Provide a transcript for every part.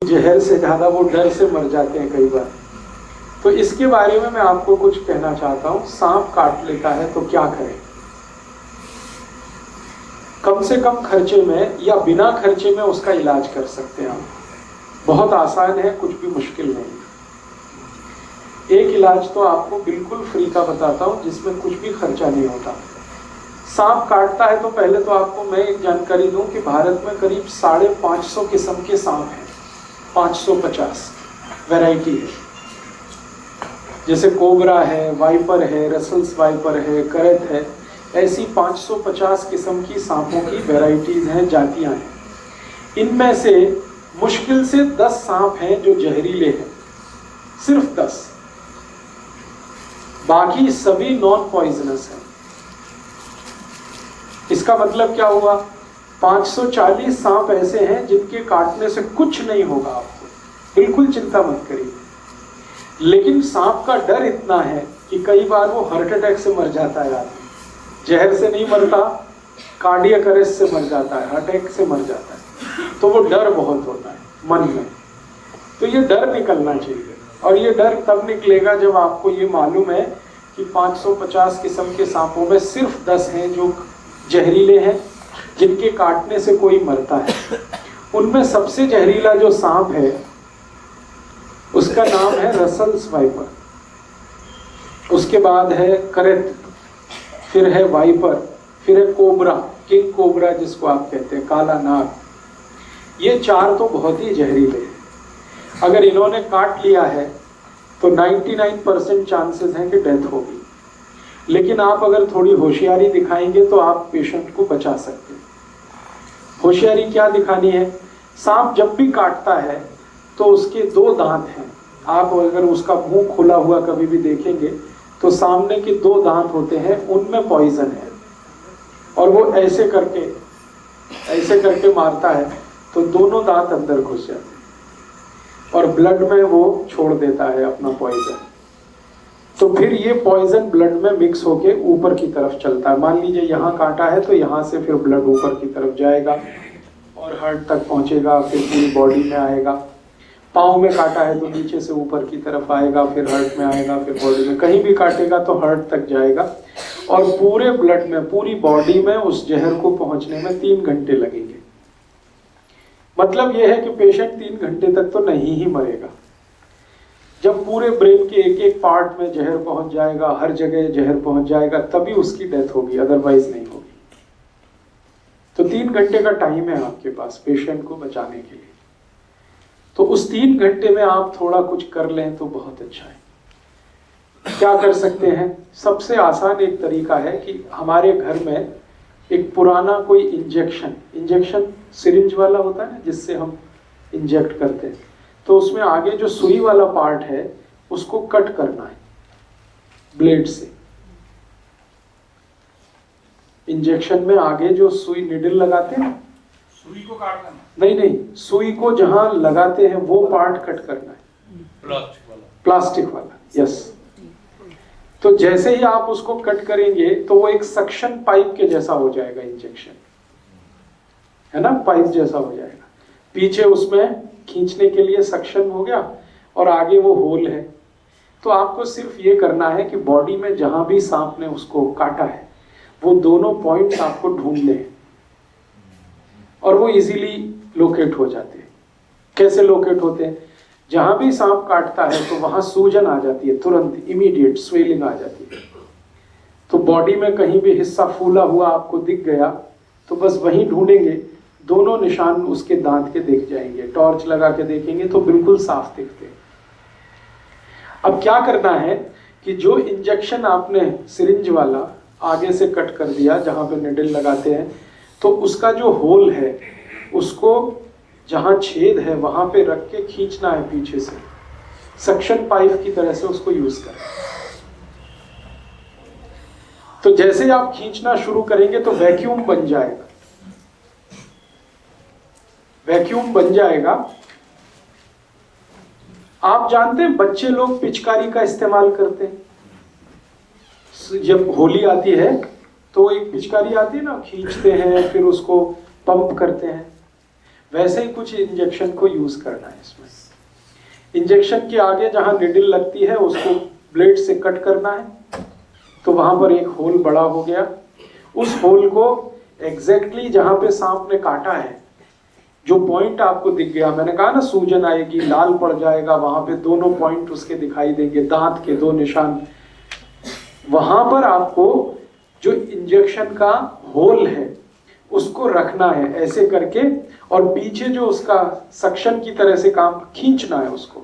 जहर से ज्यादा वो डर से मर जाते हैं कई बार। तो इसके बारे में मैं आपको कुछ कहना चाहता हूं। सांप काट लेता है तो क्या करें? कम से कम खर्चे में या बिना खर्चे में उसका इलाज कर सकते हैं आप। बहुत आसान है, कुछ भी मुश्किल नहीं। एक इलाज तो आपको बिल्कुल फ्री का बताता हूं जिसमें कुछ भी खर्चा नहीं होता। सांप काटता है तो पहले तो आपको मैं एक जानकारी दूं कि भारत में करीब 550 किस्म के सांप हैं। 550 वैरायटी है, जैसे कोबरा है, वाइपर है, रसल्स वाइपर है, करत है। ऐसी 550 किस्म की सांपों की वैरायटीज हैं, जातियां हैं। इनमें से मुश्किल से 10 सांप हैं जो जहरीले हैं, सिर्फ 10। बाकी सभी नॉन पॉइजनस हैं। इसका मतलब क्या हुआ? 540 सांप ऐसे हैं जिनके काटने से कुछ नहीं होगा आपको, बिल्कुल चिंता मत करिए। लेकिन सांप का डर इतना है कि कई बार वो हार्ट अटैक से मर जाता है आदमी। जहर से नहीं मरता, कार्डियक अरेस्ट से मर जाता है, अटैक से मर जाता है। तो वो डर बहुत होता है मन में। तो ये डर निकलना चाहिए, और ये डर तब निकलेगा जब आपको ये मालूम है कि 550 किस्म के सांपों में सिर्फ 10 हैं जो जहरीले हैं, जिनके काटने से कोई मरता है। उनमें सबसे जहरीला जो सांप है उसका नाम है रसल्स वाइपर, उसके बाद है करत, फिर है वाइपर, फिर है कोबरा, किंग कोबरा जिसको आप कहते हैं, काला नाग। ये 4 तो बहुत ही जहरीले हैं। अगर इन्होंने काट लिया है तो 99% चांसेस हैं कि डेथ होगी। लेकिन आप अगर थोड़ी होशियारी दिखाएंगे तो आप पेशेंट को बचा सकते हैं। होशियारी क्या दिखानी है? सांप जब भी काटता है तो उसके 2 दांत हैं। आप अगर उसका मुंह खुला हुआ कभी भी देखेंगे तो सामने के 2 दांत होते हैं, उनमें पॉइजन है। और वो ऐसे करके मारता है तो दोनों दांत अंदर घुस जाते हैं और ब्लड में वो छोड़ देता है अपना पॉइजन। तो फिर ये पॉइजन ब्लड में मिक्स होके ऊपर की तरफ चलता है। मान लीजिए यहाँ काटा है तो यहाँ से फिर ब्लड ऊपर की तरफ जाएगा और हार्ट तक पहुंचेगा, फिर पूरी बॉडी में आएगा। पाँव में काटा है तो नीचे से ऊपर की तरफ आएगा, फिर हार्ट में आएगा, फिर बॉडी में। कहीं भी काटेगा तो हार्ट तक जाएगा और पूरे ब्लड में, पूरी बॉडी में उस जहर को पहुंचने में 3 घंटे लगेंगे। मतलब यह है कि पेशेंट 3 घंटे तक तो नहीं ही मरेगा। जब पूरे ब्रेन के एक एक पार्ट में जहर पहुंच जाएगा, हर जगह जहर पहुंच जाएगा, तभी उसकी डेथ होगी, अदरवाइज नहीं होगी। तो 3 घंटे का टाइम है आपके पास पेशेंट को बचाने के लिए। तो उस 3 घंटे में आप थोड़ा कुछ कर लें तो बहुत अच्छा है। क्या कर सकते हैं? सबसे आसान एक तरीका है कि हमारे घर में एक पुराना कोई इंजेक्शन सिरिंज वाला होता है ना, जिससे हम इंजेक्ट करते हैं। तो उसमें आगे जो सुई वाला पार्ट है उसको कट करना है ब्लेड से। इंजेक्शन में आगे जो सुई निडल लगाते हैं, सुई को काटना नहीं, सुई को जहां लगाते हैं वो पार्ट कट करना है, प्लास्टिक वाला। यस। तो जैसे ही आप उसको कट करेंगे तो वो एक सक्शन पाइप के जैसा हो जाएगा, इंजेक्शन है ना, पाइप जैसा हो जाएगा। पीछे उसमें खींचने के लिए सक्शन हो गया और आगे वो होल है। तो आपको सिर्फ ये करना है कि बॉडी में जहां भी सांप ने उसको काटा है वो दोनों पॉइंट्स आपको ढूंढ लें और वो इजीली लोकेट हो जाते हैं। कैसे लोकेट होते हैं? जहां भी सांप काटता है तो वहां सूजन आ जाती है, तुरंत इमीडिएट स्वेलिंग आ जाती है। तो बॉडी में कहीं भी हिस्सा फूला हुआ आपको दिख गया तो बस वहीं ढूंढेंगे, दोनों निशान उसके दांत के दिख जाएंगे। टॉर्च लगा के देखेंगे तो बिल्कुल साफ दिखते हैं। अब क्या करना है कि जो इंजेक्शन आपने सिरिंज वाला आगे से कट कर दिया जहां पे निडल लगाते हैं, तो उसका जो होल है उसको जहां छेद है वहां पे रख के खींचना है पीछे से, सक्शन पाइप की तरह से उसको यूज करें। तो जैसे ही आप खींचना शुरू करेंगे तो वैक्यूम बन जाएगा। वैक्यूम बन जाएगा। आप जानते हैं बच्चे लोग पिचकारी का इस्तेमाल करते हैं। जब होली आती है तो एक पिचकारी आती है ना, खींचते हैं फिर उसको पंप करते हैं। वैसे ही कुछ इंजेक्शन को यूज करना है इसमें। इंजेक्शन के आगे जहां निडल लगती है उसको ब्लेड से कट करना है, तो वहां पर एक होल बड़ा हो गया। उस होल को एग्जैक्टली जहां पे सांप ने काटा है, जो पॉइंट आपको दिख गया, मैंने कहा ना सूजन आएगी, लाल पड़ जाएगा, वहां पे दोनों पॉइंट उसके दिखाई देंगे, दांत के 2 निशान, वहां पर आपको जो इंजेक्शन का होल है उसको रखना है ऐसे करके, और पीछे जो उसका सक्शन की तरह से काम खींचना है उसको।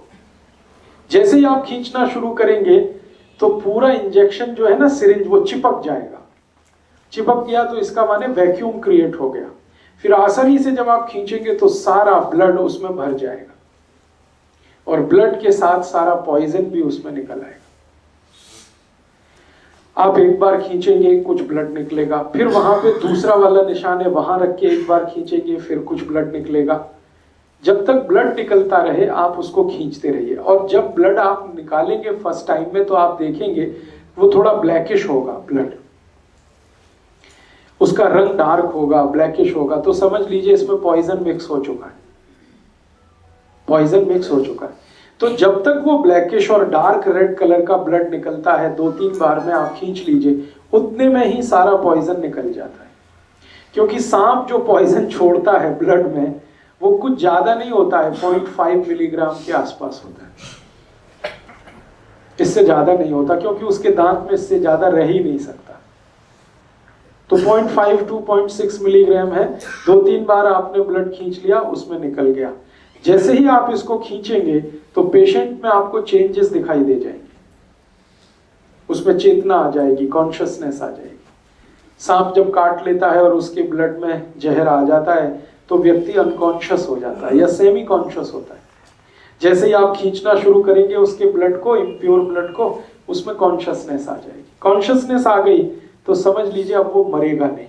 जैसे ही आप खींचना शुरू करेंगे तो पूरा इंजेक्शन जो है ना सिरिंज वो चिपक जाएगा। चिपक गया तो इसका माने वैक्यूम क्रिएट हो गया। फिर आसानी से जब आप खींचेंगे तो सारा ब्लड उसमें भर जाएगा, और ब्लड के साथ सारा पॉइजन भी उसमें निकल आएगा। आप एक बार खींचेंगे कुछ ब्लड निकलेगा, फिर वहां पे दूसरा वाला निशान है वहां रख के एक बार खींचेंगे फिर कुछ ब्लड निकलेगा। जब तक ब्लड निकलता रहे आप उसको खींचते रहिए, और जब ब्लड आप निकालेंगे फर्स्ट टाइम में तो आप देखेंगे वो थोड़ा ब्लैकिश होगा, ब्लड उसका रंग डार्क होगा, ब्लैकिश होगा, तो समझ लीजिए इसमें पॉइजन मिक्स हो चुका है, पॉइजन मिक्स हो चुका है। तो जब तक वो ब्लैकिश और डार्क रेड कलर का ब्लड निकलता है 2-3 बार में आप खींच लीजिए, उतने में ही सारा पॉइजन निकल जाता है। क्योंकि सांप जो पॉइजन छोड़ता है ब्लड में वो कुछ ज्यादा नहीं होता है, 0.5 मिलीग्राम के आसपास होता है, इससे ज्यादा नहीं होता, क्योंकि उसके दांत में इससे ज्यादा रह ही नहीं सकता। तो 0.5 to 0.6 मिलीग्राम है। 2-3 बार आपने ब्लड खींच लिया, उसमें निकल गया। जैसे ही आप इसको खींचेंगे तो पेशेंट में आपको चेंजेस दिखाई दे जाएंगे, उसमें चेतना आ जाएगी, कॉन्शियसनेस आ जाएगी। सांप जब काट लेता है और उसके ब्लड में जहर आ जाता है तो व्यक्ति अनकॉन्शियस हो जाता है या सेमी कॉन्शियस होता है। जैसे ही आप खींचना शुरू करेंगे उसके ब्लड को, इम्प्योर ब्लड को, उसमें कॉन्शियसनेस आ जाएगी। कॉन्शियसनेस आ गई तो समझ लीजिए अब वो मरेगा नहीं।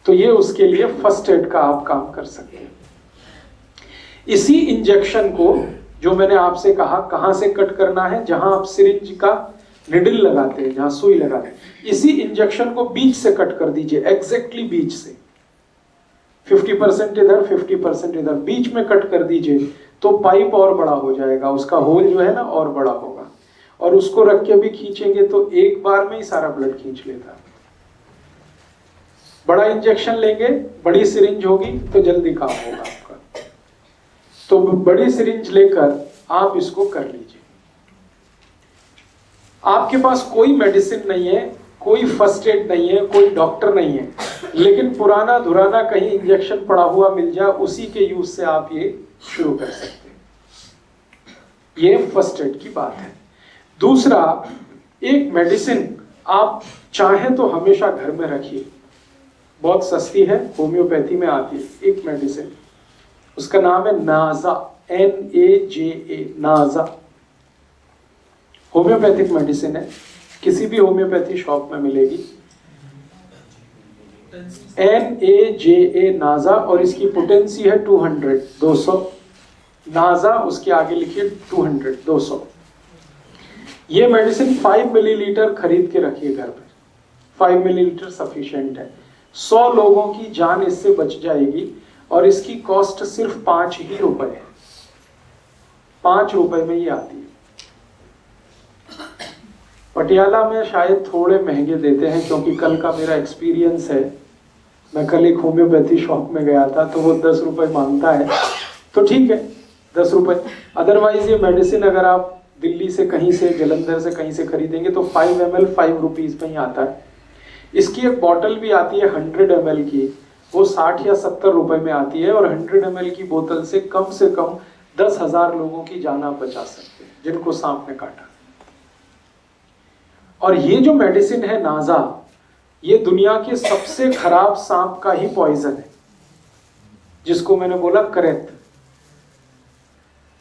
तो ये उसके लिए फर्स्ट एड का आप काम कर सकते हैं। इसी इंजेक्शन को जो मैंने आपसे कहा कहां से कट करना है, जहां आप सिरिंज का निडल लगाते हैं, जहां सुई लगाते हैं, इसी इंजेक्शन को बीच से कट कर दीजिए, एग्जैक्टली बीच से 50% इधर 50% इधर, बीच में कट कर दीजिए तो पाइप और बड़ा हो जाएगा, उसका होल जो है ना और बड़ा होगा। और उसको रख के भी खींचेंगे तो एक बार में ही सारा ब्लड खींच लेता है। बड़ा इंजेक्शन लेंगे, बड़ी सिरिंज होगी तो जल्दी काम होगा आपका। तो बड़ी सिरिंज लेकर आप इसको कर लीजिए। आपके पास कोई मेडिसिन नहीं है, कोई फर्स्ट एड नहीं है, कोई डॉक्टर नहीं है, लेकिन पुराना धुराना कहीं इंजेक्शन पड़ा हुआ मिल जाए, उसी के यूज से आप ये शुरू कर सकते हैं। ये फर्स्ट एड की बात है। दूसरा, एक मेडिसिन आप चाहें तो हमेशा घर में रखिए, बहुत सस्ती है, होम्योपैथी में आती है एक मेडिसिन, उसका नाम है नाजा, NAJA, नाजा। होम्योपैथिक मेडिसिन है, किसी भी होम्योपैथी शॉप में मिलेगी। NAJA नाजा, और इसकी पोटेंसी है 200 नाजा, उसके आगे लिखिए 200। ये मेडिसिन 5 मिलीलीटर खरीद के रखिए घर पे, 5 मिलीलीटर सफिशिएंट है। 100 लोगों की जान इससे बच जाएगी, और इसकी कॉस्ट सिर्फ 5 ही रुपए है, 5 रुपए में ही आती है। पटियाला में शायद थोड़े महंगे देते हैं, क्योंकि कल का मेरा एक्सपीरियंस है, मैं कल एक होम्योपैथी शॉप में गया था तो वो 10 रुपए मांगता है, तो ठीक है 10 रुपए। अदरवाइज ये मेडिसिन अगर आप दिल्ली से कहीं से, जलंधर से कहीं से खरीदेंगे तो 5 ml 5 रुपीज में ही आता है। इसकी एक बॉटल भी आती है 100 ml की, वो 60 या 70 रुपए में आती है, और 100 ml की बोतल से कम 10,000 लोगों की जान आप बचा सकते हैं जिनको सांप ने काटा। और ये जो मेडिसिन है नाजा, ये दुनिया के सबसे खराब सांप का ही पॉइजन है, जिसको मैंने बोला करेत।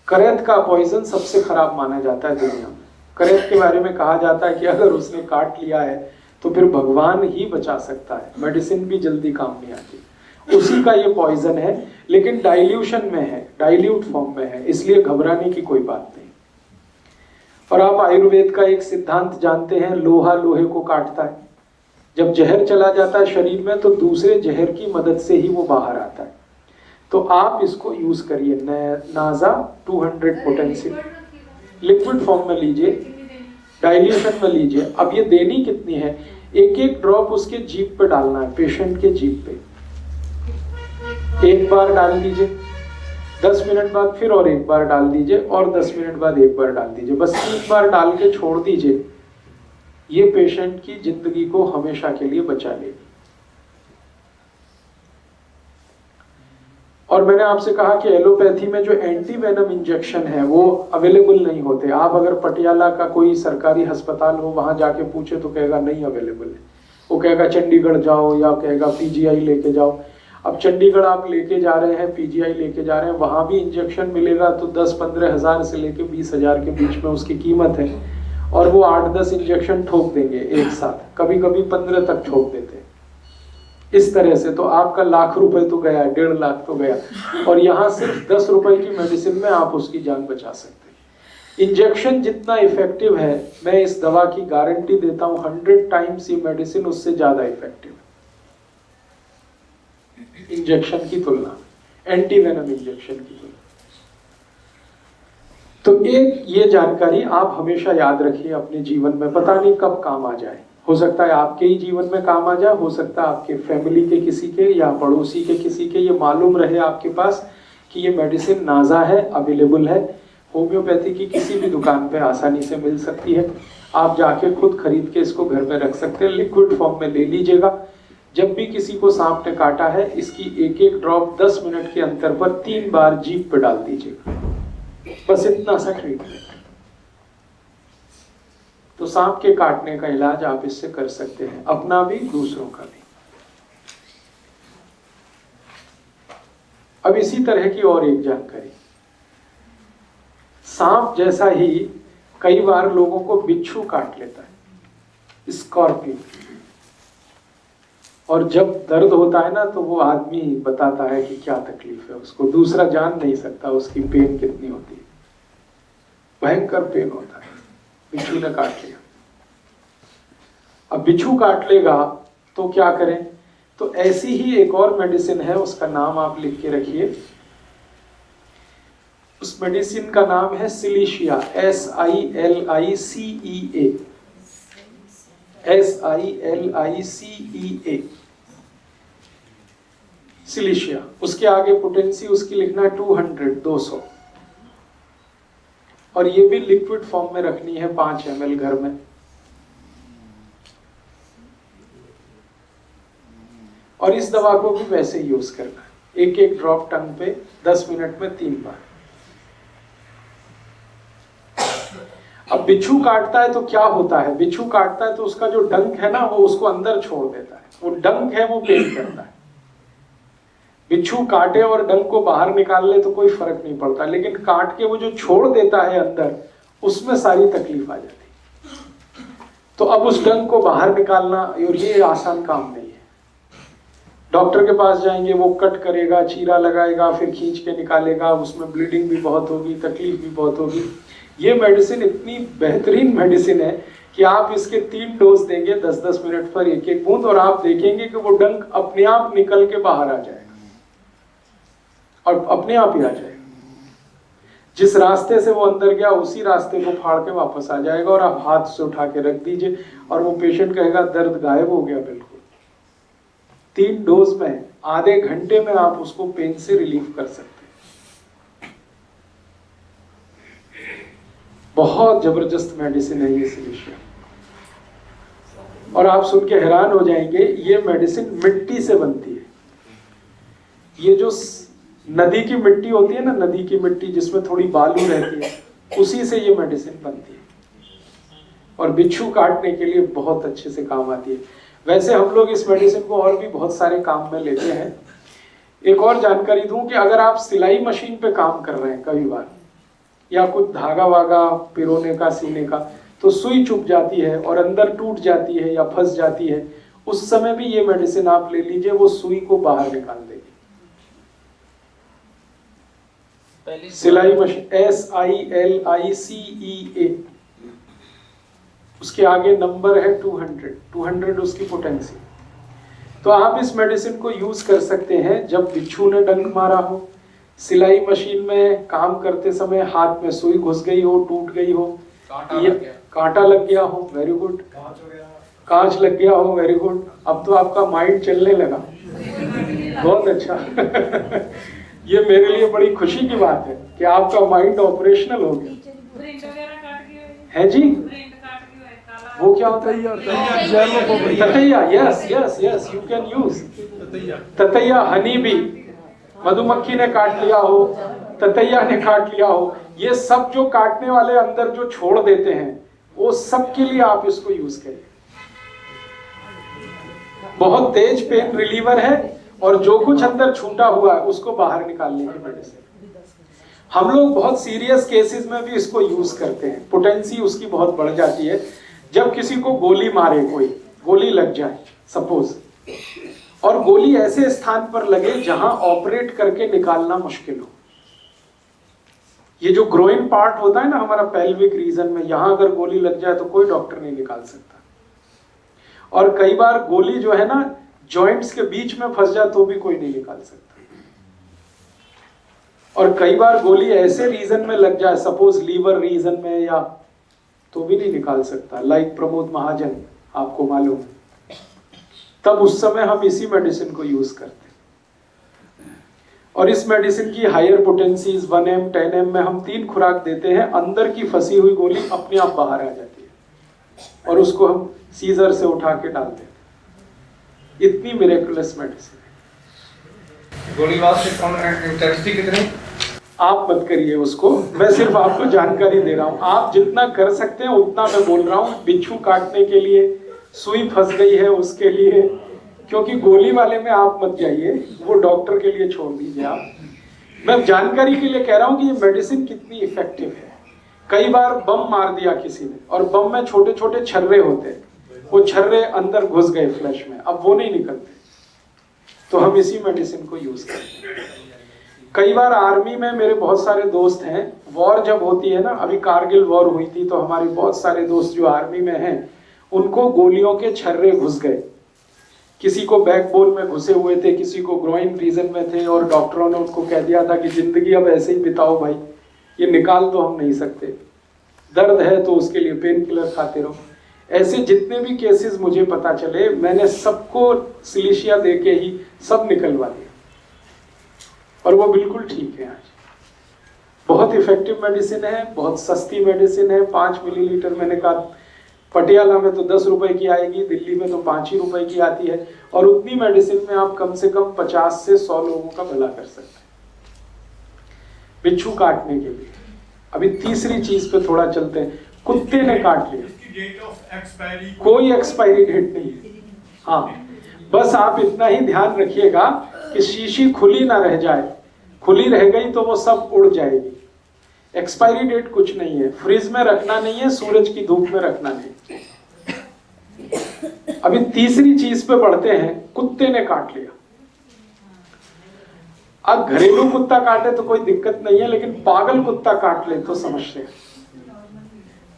करेत का पॉइजन सबसे खराब माना जाता है दुनिया में। करेत के बारे में कहा जाता है कि अगर उसने काट लिया है तो फिर भगवान ही बचा सकता है, मेडिसिन भी जल्दी काम नहीं आती। उसी का ये पॉइजन है, लेकिन डाइल्यूशन में है, डाइल्यूट फॉर्म में है, इसलिए घबराने की कोई बात नहीं। और आप आयुर्वेद का एक सिद्धांत जानते हैं, लोहा लोहे को काटता है। जब जहर चला जाता है शरीर में तो दूसरे जहर की मदद से ही वो बाहर आता है। तो आप इसको यूज करिए। नाजा 200 पोटेंसी लिक्विड फॉर्म में लीजिए, डाइल्यूशन में लीजिए। अब ये देनी कितनी है, एक एक ड्रॉप उसके जीभ पे डालना है, पेशेंट के जीभ पे। एक बार डाल दीजिए, 10 मिनट बाद फिर और एक बार डाल दीजिए, और 10 मिनट बाद एक बार डाल दीजिए। बस 3 बार डाल के छोड़ दीजिए। ये पेशेंट की जिंदगी को हमेशा के लिए बचा लेगी। और मैंने आपसे कहा कि एलोपैथी में जो एंटी वेनम इंजेक्शन है वो अवेलेबल नहीं होते। आप अगर पटियाला का कोई सरकारी अस्पताल हो, वहां जाके पूछे तो कहेगा नहीं अवेलेबल है। वो कहेगा चंडीगढ़ जाओ, या कहेगा पीजीआई लेके जाओ। अब चंडीगढ़ आप लेके जा रहे हैं, पीजीआई लेके जा रहे हैं, वहां भी इंजेक्शन मिलेगा तो 10-15 हज़ार से लेके 20 हज़ार के बीच में उसकी कीमत है। और वो 8-10 इंजेक्शन ठोक देंगे एक साथ, कभी कभी 15 तक ठोक देते हैं। इस तरह से तो आपका लाख रुपए तो गया, 1.5 लाख तो गया। और यहाँ सिर्फ 10 रुपए की मेडिसिन में आप उसकी जान बचा सकते हैं। इंजेक्शन जितना इफेक्टिव है, मैं इस दवा की गारंटी देता हूँ 100 टाइम्स ये मेडिसिन उससे ज्यादा इफेक्टिव है इंजेक्शन की तुलना में, एंटी वेनम इंजेक्शन की तुलना। तो एक ये जानकारी आप हमेशा याद रखिए अपने जीवन में, पता नहीं कब काम आ जाए। हो सकता है आपके ही जीवन में काम आ जाए, हो सकता है आपके फैमिली के किसी के या पड़ोसी के किसी के। ये मालूम रहे आपके पास कि ये मेडिसिन नाजा है, अवेलेबल है, होम्योपैथी की किसी भी दुकान पे आसानी से मिल सकती है। आप जाके खुद खरीद के इसको घर में रख सकते हैं, लिक्विड फॉर्म में ले लीजिएगा। जब भी किसी को सांप ने काटा है, इसकी एक एक ड्रॉप 10 मिनट के अंतर पर 3 बार जीभ पे डाल दीजिएगा। बस इतना सा ट्रीटमेंट। तो सांप के काटने का इलाज आप इससे कर सकते हैं, अपना भी दूसरों का भी। अब इसी तरह की और एक जानकारी, सांप जैसा ही कई बार लोगों को बिच्छू काट लेता है, स्कॉर्पियन। और जब दर्द होता है ना, तो वो आदमी बताता है कि क्या तकलीफ है उसको, दूसरा जान नहीं सकता उसकी पेन कितनी होती है। भयंकर पेन होता है, बिच्छू ने काट लिया। अब बिच्छू काट लेगा तो क्या करें, तो ऐसी ही एक और मेडिसिन है, उसका नाम आप लिख के रखिए। उस मेडिसिन का नाम है सिलीशिया, SILICEA, SILICEA, सिलीशिया। उसके आगे पोटेंसी उसकी लिखना है 200। और ये भी लिक्विड फॉर्म में रखनी है 5 ml घर में। और इस दवा को भी वैसे ही यूज करना है, एक एक ड्रॉप टंग पे 10 मिनट में 3 बार। अब बिच्छू काटता है तो क्या होता है, बिच्छू काटता है तो उसका जो डंक है ना, वो उसको अंदर छोड़ देता है। वो डंक है वो पेन करता है। बिच्छू काटे और डंक को बाहर निकाल ले तो कोई फर्क नहीं पड़ता, लेकिन काट के वो जो छोड़ देता है अंदर, उसमें सारी तकलीफ आ जाती है। तो अब उस डंक को बाहर निकालना, और ये आसान काम नहीं है। डॉक्टर के पास जाएंगे, वो कट करेगा, चीरा लगाएगा, फिर खींच के निकालेगा, उसमें ब्लीडिंग भी बहुत होगी, तकलीफ भी बहुत होगी। ये मेडिसिन इतनी बेहतरीन मेडिसिन है कि आप इसके 3 डोज देंगे 10-10 मिनट पर एक एक बूंद, और आप देखेंगे कि वो डंक अपने आप निकल के बाहर आ जाएगा, और अपने आप ही आ जाएगा। जिस रास्ते से वो अंदर गया उसी रास्ते को फाड़ के वापस आ जाएगा, और आप हाथ से उठा के रख दीजिए और वो पेशेंट कहेगा दर्द गायब हो गया बिल्कुल। 3 डोज में आधे घंटे में आप उसको पेन से रिलीफ कर सकते हैं। बहुत जबरदस्त मेडिसिन है ये सिलीशिया। और आप सुन के हैरान हो जाएंगे, ये मेडिसिन मिट्टी से बनती है। ये जो नदी की मिट्टी होती है ना, नदी की मिट्टी जिसमें थोड़ी बालू रहती है, उसी से ये मेडिसिन बनती है। और बिच्छू काटने के लिए बहुत अच्छे से काम आती है। वैसे हम लोग इस मेडिसिन को और भी बहुत सारे काम में लेते हैं। एक और जानकारी दूं कि अगर आप सिलाई मशीन पे काम कर रहे हैं कई बार, या कुछ धागा वागा पिरोने का, सीने का, तो सुई चुभ जाती है और अंदर टूट जाती है या फंस जाती है, उस समय भी ये मेडिसिन आप ले लीजिए, वो सुई को बाहर निकाल देगी। सिलाई मशीन SILICEA, उसके आगे नंबर है 200 उसकी पोटेंसी। तो आप इस मेडिसिन को यूज कर सकते हैं जब बिच्छू ने डंक मारा हो, सिलाई मशीन में काम करते समय हाथ में सुई घुस गई हो, टूट गई हो, कांटा लग गया हो, वेरी गुड, कांच लग गया हो, वेरी गुड। अब तो आपका माइंड चलने लगा, बहुत अच्छा। ये मेरे लिए बड़ी खुशी की बात है कि आपका माइंड ऑपरेशनल हो गया है जी। वो क्या होता है? ततैया, yes yes yes, you can use ततैया। हनी बी, मधुमक्खी ने काट लिया हो, ततैया ने काट लिया हो, ये सब जो काटने वाले अंदर जो छोड़ देते हैं, वो सब के लिए आप इसको यूज करिए। बहुत तेज पेन रिलीवर है और जो कुछ अंदर छूटा हुआ है उसको बाहर निकालने की मेडिसिन। हम लोग बहुत सीरियस केसेस में भी इसको यूज करते हैं। पोटेंसी उसकी बहुत बढ़ जाती है जब किसी को गोली मारे, कोई गोली लग जाए सपोज, और गोली ऐसे स्थान पर लगे जहां ऑपरेट करके निकालना मुश्किल हो। ये जो ग्रोइन पार्ट होता है ना हमारा पेल्विक रीजन में, यहां अगर गोली लग जाए तो कोई डॉक्टर नहीं निकाल सकता। और कई बार गोली जो है ना जॉइंट्स के बीच में फंस जाए तो भी कोई नहीं निकाल सकता। और कई बार गोली ऐसे रीजन में लग जाए, सपोज लीवर रीजन में, या तो भी नहीं निकाल सकता, लाइक प्रमोद महाजन, आपको मालूम है। तब उस समय हम इसी मेडिसिन को यूज करते हैं। और इस मेडिसिन की हायर पोटेंसीज 1M 10M में हम 3 खुराक देते हैं। अंदर की फंसी हुई गोली अपने आप बाहर आ जाती है और उसको हम सीजर से उठा के डाल देते हैं। इतनी मिरेकुलस मेडिसिन है। गोलीबाज से कौन इंटेंसिटी कितनी? आप मत करिए उसको, मैं सिर्फ आपको जानकारी दे रहा हूँ। आप जितना कर सकते हैं उतना मैं बोल रहा हूँ। बिच्छू काटने के लिए, सुई फंस गई है उसके लिए, क्योंकि गोली वाले में आप मत जाइए, वो डॉक्टर के लिए छोड़ दीजिए आप। मैं जानकारी के लिए कह रहा हूँ कि ये मेडिसिन कितनी इफेक्टिव है। कई बार बम मार दिया किसी ने, और बम में छोटे छोटे छर्रे होते हैं, वो छर्रे अंदर घुस गए फ्लैश में, अब वो नहीं निकलते, तो हम इसी मेडिसिन को यूज करते हैं। कई बार आर्मी में मेरे बहुत सारे दोस्त हैं, वॉर जब होती है ना, अभी कारगिल वॉर हुई थी, तो हमारे बहुत सारे दोस्त जो आर्मी में हैं उनको गोलियों के छर्रे घुस गए। किसी को बैकबोन में घुसे हुए थे, किसी को ग्रोइन रीजन में थे, और डॉक्टरों ने उनको कह दिया था कि जिंदगी अब ऐसे ही बिताओ भाई, ये निकाल तो हम नहीं सकते, दर्द है तो उसके लिए पेन किलर खाते रहो। ऐसे जितने भी केसेस मुझे पता चले, मैंने सबको सिलिशिया दे के ही सब निकलवा दिया, और वो बिल्कुल ठीक है आज। बहुत इफेक्टिव मेडिसिन है, बहुत सस्ती मेडिसिन है। 5 मिलीलीटर, मैंने कहा पटियाला में तो 10 रुपए की आएगी, दिल्ली में तो 5 ही रुपए की आती है, और उतनी मेडिसिन में आप कम से कम 50 से 100 लोगों का भला कर सकते हैं बिच्छू काटने के लिए। अभी तीसरी चीज पे थोड़ा चलते हैं। कुत्ते ने काट लिया, कोई एक्सपायरी डेट नहीं है। हाँ, बस आप इतना ही ध्यान रखिएगा कि शीशी खुली ना रह जाए, खुली रह गई तो वो सब उड़ जाएगी। एक्सपायरी डेट कुछ नहीं है, फ्रिज में रखना नहीं है, सूरज की धूप में रखना नहीं। अभी तीसरी चीज पे बढ़ते हैं। कुत्ते ने काट लिया। अब घरेलू कुत्ता काटे तो कोई दिक्कत नहीं है, लेकिन पागल कुत्ता काट ले तो समस्या है।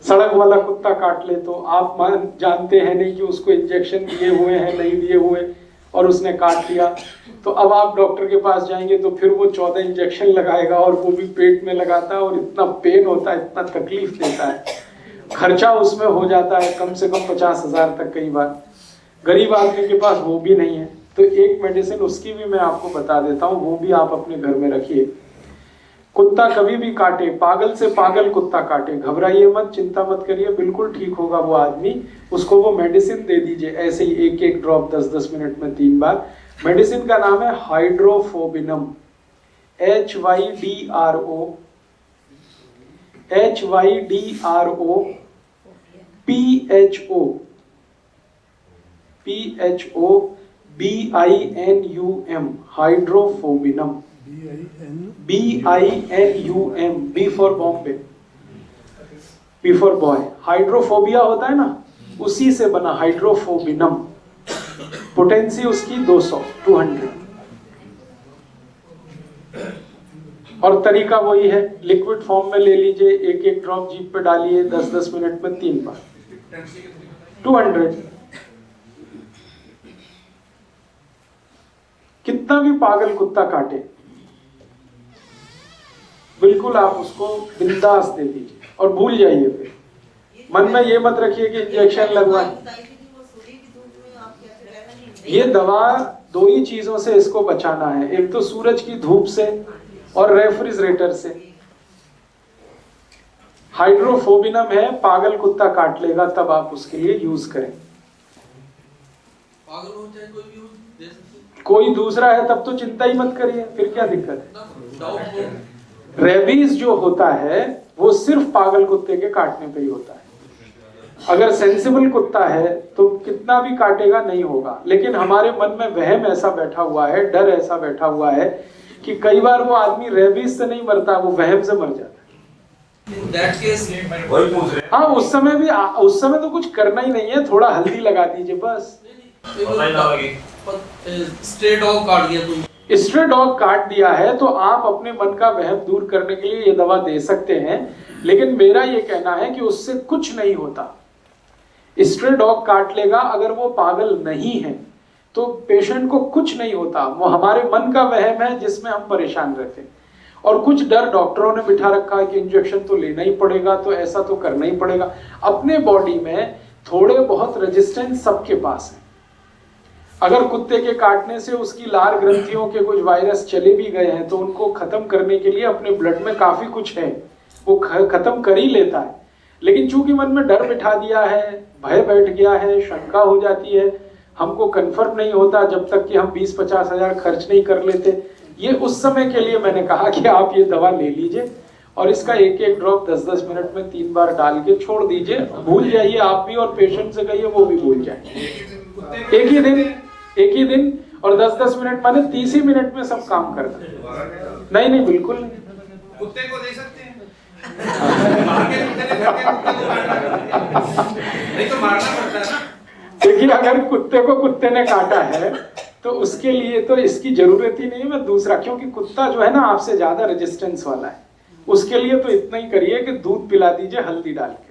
सड़क वाला कुत्ता काट ले तो आप जानते हैं नहीं कि उसको इंजेक्शन दिए हुए हैं नहीं दिए हुए, और उसने काट लिया, तो अब आप डॉक्टर के पास जाएंगे तो फिर वो 14 इंजेक्शन लगाएगा, और वो भी पेट में लगाता है, और इतना पेन होता है, इतना तकलीफ देता है, खर्चा उसमें हो जाता है कम से कम 50,000 तक। कई बार गरीब आदमी के पास वो भी नहीं है, तो एक मेडिसिन उसकी भी मैं आपको बता देता हूँ, वो भी आप अपने घर में रखिए। कुत्ता कभी भी काटे, पागल से पागल कुत्ता काटे, घबराइए मत, चिंता मत करिए, बिल्कुल ठीक होगा वो आदमी। उसको वो मेडिसिन दे दीजिए, ऐसे ही 1-1 ड्रॉप 10-10 मिनट में 3 बार। मेडिसिन का नाम है हाइड्रोफोबिनम, HYDRO BINUM, हाइड्रोफोबिनम, BINUM, B for Bombay, B for boy. Hydrophobia होता है ना, उसी से बना हाइड्रोफोबिनम। पोटेंसी उसकी 200 और तरीका वही है, लिक्विड फॉर्म में ले लीजिए, 1-1 ड्रॉप जीभ पे डालिए, 10-10 मिनट में 3 बार, 200। कितना भी पागल कुत्ता काटे, बिल्कुल आप उसको बिंदास दे दीजिए और भूल जाइए। फिर मन में ये मत रखिए कि इंजेक्शन लगवाए। ये दवा दो ही चीजों से इसको बचाना है, एक तो सूरज की धूप से और रेफ्रिजरेटर से। हाइड्रोफोबिनम है, पागल कुत्ता काट लेगा तब आप उसके लिए यूज करें। पागल हो चाहे कोई भी हो दे सकते, कोई दूसरा है तब तो चिंता ही मत करिए, फिर क्या दिक्कत है। रेबीज जो होता है वो सिर्फ पागल कुत्ते के काटने पे ही होता है। अगर सेंसिबल कुत्ता है तो कितना भी काटेगा नहीं होगा, लेकिन हमारे मन में वहम ऐसा बैठा हुआ है, डर ऐसा बैठा हुआ है कि कई बार वो आदमी रेबीज से नहीं मरता, वो वहम से मर जाता है। हाँ, उस समय तो कुछ करना ही नहीं है, थोड़ा हल्दी लगा दीजिए बस। स्ट्रे डॉग काट दिया तुम, स्ट्रे डॉग काट दिया है तो आप अपने मन का वहम दूर करने के लिए ये दवा दे सकते हैं, लेकिन मेरा ये कहना है कि उससे कुछ नहीं होता। स्ट्रे डॉग काट लेगा, अगर वो पागल नहीं है तो पेशेंट को कुछ नहीं होता। वो हमारे मन का वहम है जिसमें हम परेशान रहते हैं, और कुछ डर डॉक्टरों ने बिठा रखा है कि इंजेक्शन तो लेना ही पड़ेगा, तो ऐसा तो करना ही पड़ेगा। अपने बॉडी में थोड़े बहुत रेजिस्टेंस सबके पास है। अगर कुत्ते के काटने से उसकी लार ग्रंथियों के कुछ वायरस चले भी गए हैं तो उनको खत्म करने के लिए अपने ब्लड में काफी कुछ है, वो खत्म कर ही लेता है। लेकिन चूंकि मन में डर बिठा दिया है, भय बैठ गया है, शंका हो जाती है, हमको कंफर्म नहीं होता जब तक कि हम 20-50 हजार खर्च नहीं कर लेते। ये उस समय के लिए मैंने कहा कि आप ये दवा ले लीजिए और इसका एक एक ड्रॉप 10-10 मिनट में 3 बार डाल के छोड़ दीजिए, भूल जाइए आप भी और पेशेंट से कहिए वो भी भूल जाए। एक ही दिन और 10-10 मिनट, माने 30 ही मिनट में सब काम करता। नहीं बिल्कुल नहीं। कुत्ते को दे सकते हैं नहीं तो मारना पड़ता है ना। देखिए, अगर कुत्ते को कुत्ते ने काटा है तो उसके लिए तो इसकी जरूरत ही नहीं है दूसरा, क्योंकि कुत्ता जो है ना आपसे ज्यादा रेजिस्टेंस वाला है। उसके लिए तो इतना ही करिए कि दूध पिला दीजिए हल्दी डाल के।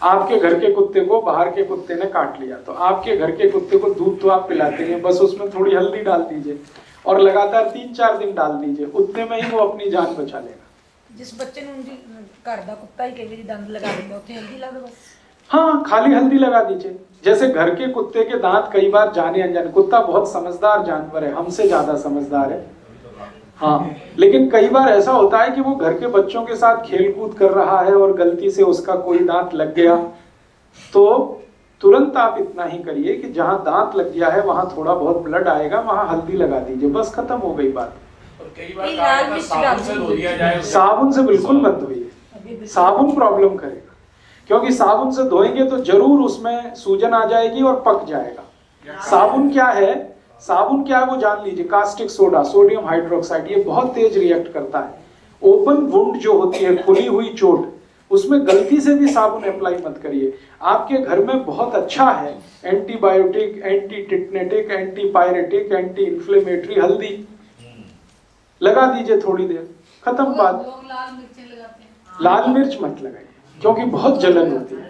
आपके घर के कुत्ते को बाहर के कुत्ते ने काट लिया तो आपके घर के कुत्ते को दूध तो आप पिलाते हैं, बस उसमें थोड़ी हल्दी डाल दीजिए और लगातार 3-4 दिन डाल दीजिए, उतने में ही वो अपनी जान बचा लेगा। जिस बच्चे ने उनकी घर का कुत्ता ही कई बार दंद लगा देता उसे हल्दी ला दो बस। हाँ, खाली हल्दी लगा दीजिए। जैसे घर के कुत्ते के दांत कई बार जाने अनजाने, कुत्ता बहुत समझदार जानवर है, हमसे ज्यादा समझदार है। हाँ, लेकिन कई बार ऐसा होता है कि वो घर के बच्चों के साथ खेल कूद कर रहा है और गलती से उसका कोई दांत लग गया, तो तुरंत आप इतना ही करिए कि जहां दांत लग गया है वहां थोड़ा बहुत ब्लड आएगा, वहां हल्दी लगा दीजिए, बस खत्म हो गई बात। कई बार साबुन से धो दिया जाए। साबुन से बिल्कुल मत धोइए, साबुन प्रॉब्लम करेगा, क्योंकि साबुन से धोएंगे तो जरूर उसमें सूजन आ जाएगी और पक जाएगा। साबुन क्या है वो जान लीजिए, कास्टिक सोडा, सोडियम हाइड्रोक्साइड, ये बहुत तेज रिएक्ट करता है। ओपन वुंड जो होती है, खुली हुई चोट, उसमें गलती से भी साबुन अप्लाई मत करिए। आपके घर में बहुत अच्छा है antibiotic, anti tetanic, anti pyretic, anti inflammatory हल्दी लगा दीजिए, थोड़ी देर, खत्म बात। लोग लाल मिर्च लगाते हैं। लाल मिर्च मत लगाइए क्योंकि बहुत जलन होती है,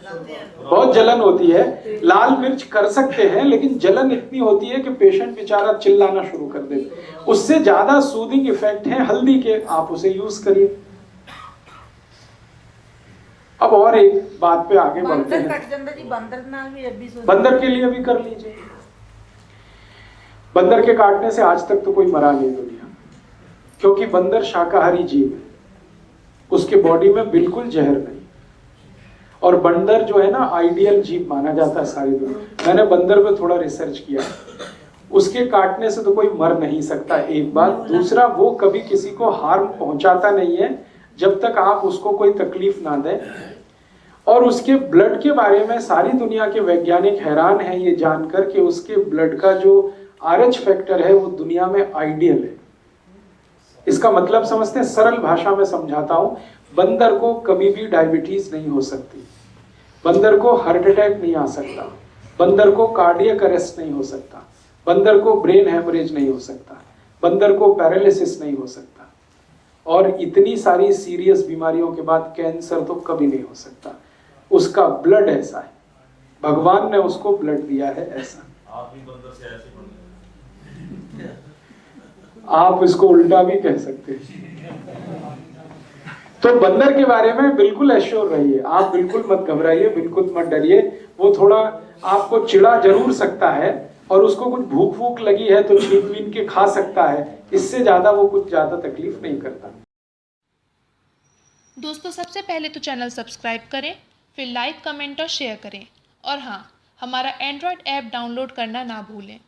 बहुत जलन होती है। लाल मिर्च कर सकते हैं लेकिन जलन इतनी होती है कि पेशेंट बेचारा चिल्लाना शुरू कर दे। उससे ज्यादा सूदिंग इफेक्ट है हल्दी के, आप उसे यूज करिए। अब और एक बात पे आगे बढ़ते हैं। बंदर के लिए भी कर लीजिए। बंदर के काटने से आज तक तो कोई मरा नहीं दुनिया, क्योंकि बंदर शाकाहारी जीव है, उसके बॉडी में बिल्कुल जहर नहीं। और बंदर जो है ना आइडियल जीव माना जाता है सारी दुनिया। मैंने बंदर पे थोड़ा रिसर्च किया, उसके काटने से तो कोई मर नहीं सकता, एक बात। दूसरा, वो कभी किसी को हार्म पहुंचाता नहीं है जब तक आप उसको कोई तकलीफ ना दें। और उसके ब्लड के बारे में सारी दुनिया के वैज्ञानिक हैरान हैं ये जानकर कि उसके ब्लड का जो RH फैक्टर है वो दुनिया में आइडियल है। इसका मतलब समझते हैं, सरल भाषा में समझाता हूं। बंदर को कभी भी डायबिटीज नहीं हो सकती, बंदर को हार्ट अटैक नहीं आ सकता, बंदर को कार्डियक अरेस्ट नहीं हो सकता, बंदर को ब्रेन हेमरेज नहीं हो सकता, बंदर को पैरालिसिस नहीं हो सकता, और इतनी सारी सीरियस बीमारियों के बाद कैंसर तो कभी नहीं हो सकता। उसका ब्लड ऐसा है, भगवान ने उसको ब्लड दिया है ऐसा। आप भी बंदर से ऐसे आप इसको उल्टा भी कह सकते हैं। तो बंदर के बारे में बिल्कुल एश्योर रहिए, आप बिल्कुल मत घबराइए, बिल्कुल मत डरिए। वो थोड़ा आपको चिढ़ा जरूर सकता है और उसको कुछ भूख वूख लगी है तो छीन बीन के खा सकता है, इससे ज्यादा वो कुछ ज्यादा तकलीफ नहीं करता। दोस्तों सबसे पहले तो चैनल सब्सक्राइब करें, फिर लाइक, कमेंट और शेयर करें। और हाँ, हमारा एंड्रॉयड ऐप डाउनलोड करना ना भूलें।